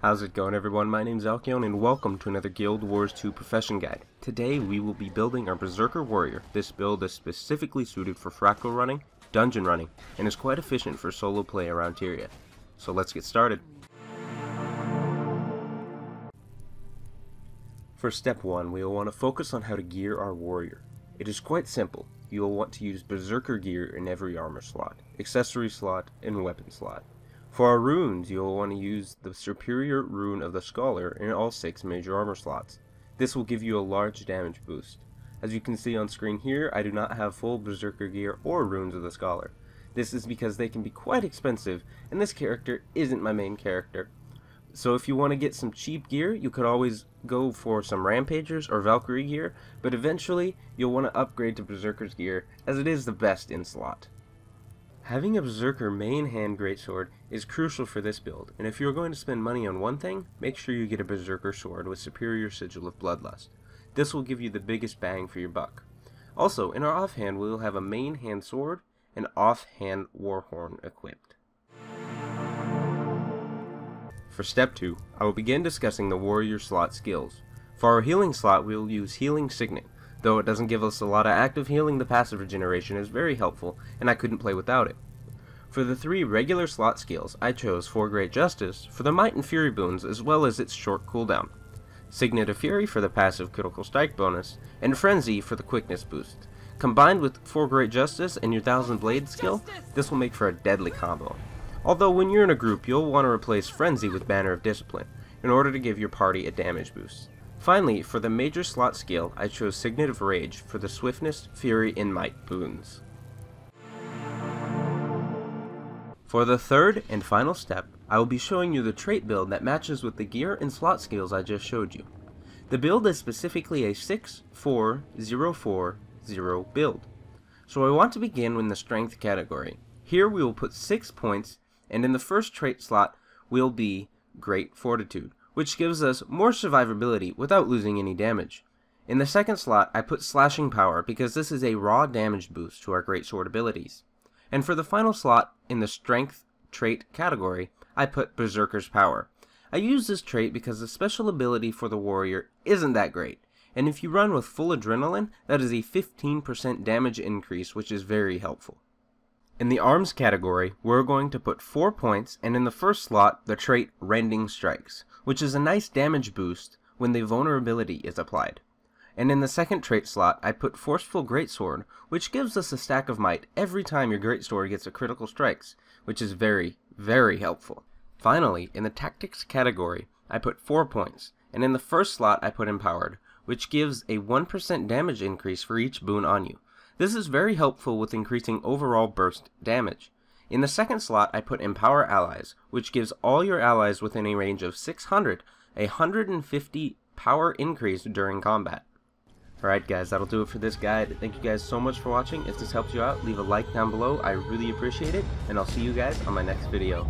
How's it going, everyone? My name's Alkion and welcome to another Guild Wars 2 Profession Guide. Today we will be building our Berserker Warrior. This build is specifically suited for fractal running, dungeon running, and is quite efficient for solo play around Tyria. So let's get started. For step 1, we will want to focus on how to gear our warrior. It is quite simple. You will want to use Berserker gear in every armor slot, accessory slot, and weapon slot. For our runes, you will want to use the Superior Rune of the Scholar in all 6 major armor slots. This will give you a large damage boost. As you can see on screen here, I do not have full Berserker gear or Runes of the Scholar. This is because they can be quite expensive, and this character isn't my main character. So if you want to get some cheap gear, you could always go for some Rampagers or Valkyrie gear, but eventually you'll want to upgrade to Berserker's gear, as it is the best in slot. Having a Berserker main hand greatsword is crucial for this build, and if you're going to spend money on one thing, make sure you get a Berserker sword with Superior Sigil of Bloodlust. This will give you the biggest bang for your buck. Also, in our offhand we will have a main hand sword and offhand warhorn equipped. For step 2, I will begin discussing the warrior slot skills. For our healing slot we will use Healing Signet. Though it doesn't give us a lot of active healing, the passive regeneration is very helpful, and I couldn't play without it. For the 3 regular slot skills, I chose For Great Justice for the Might and Fury boons as well as its short cooldown, Signet of Fury for the passive critical strike bonus, and Frenzy for the quickness boost. Combined with For Great Justice and your Thousand Blade skill, this will make for a deadly combo. Although when you're in a group, you'll want to replace Frenzy with Banner of Discipline in order to give your party a damage boost. Finally, for the major slot skill, I chose Signet of Rage for the Swiftness, Fury, and Might boons. For the third and final step, I will be showing you the trait build that matches with the gear and slot skills I just showed you. The build is specifically a 6-4-0-4-0 build. So I want to begin with the Strength category. Here we will put 6 points, and in the first trait slot will be Great Fortitude, which gives us more survivability without losing any damage. In the second slot, I put Slashing Power because this is a raw damage boost to our greatsword abilities. And for the final slot, in the Strength trait category, I put Berserker's Power. I use this trait because the special ability for the warrior isn't that great, and if you run with full adrenaline, that is a 15% damage increase, which is very helpful. In the Arms category, we're going to put 4 points, and in the first slot, the trait Rending Strikes, which is a nice damage boost when the vulnerability is applied. And in the second trait slot, I put Forceful Greatsword, which gives us a stack of might every time your greatsword gets a critical strikes, which is very, very helpful. Finally, in the Tactics category, I put 4 points, and in the first slot I put Empowered, which gives a 1% damage increase for each boon on you. This is very helpful with increasing overall burst damage. In the second slot, I put Empower Allies, which gives all your allies within a range of 600 a 150 power increase during combat. Alright guys, that'll do it for this guide. Thank you guys so much for watching. If this helps you out, leave a like down below. I really appreciate it, and I'll see you guys on my next video.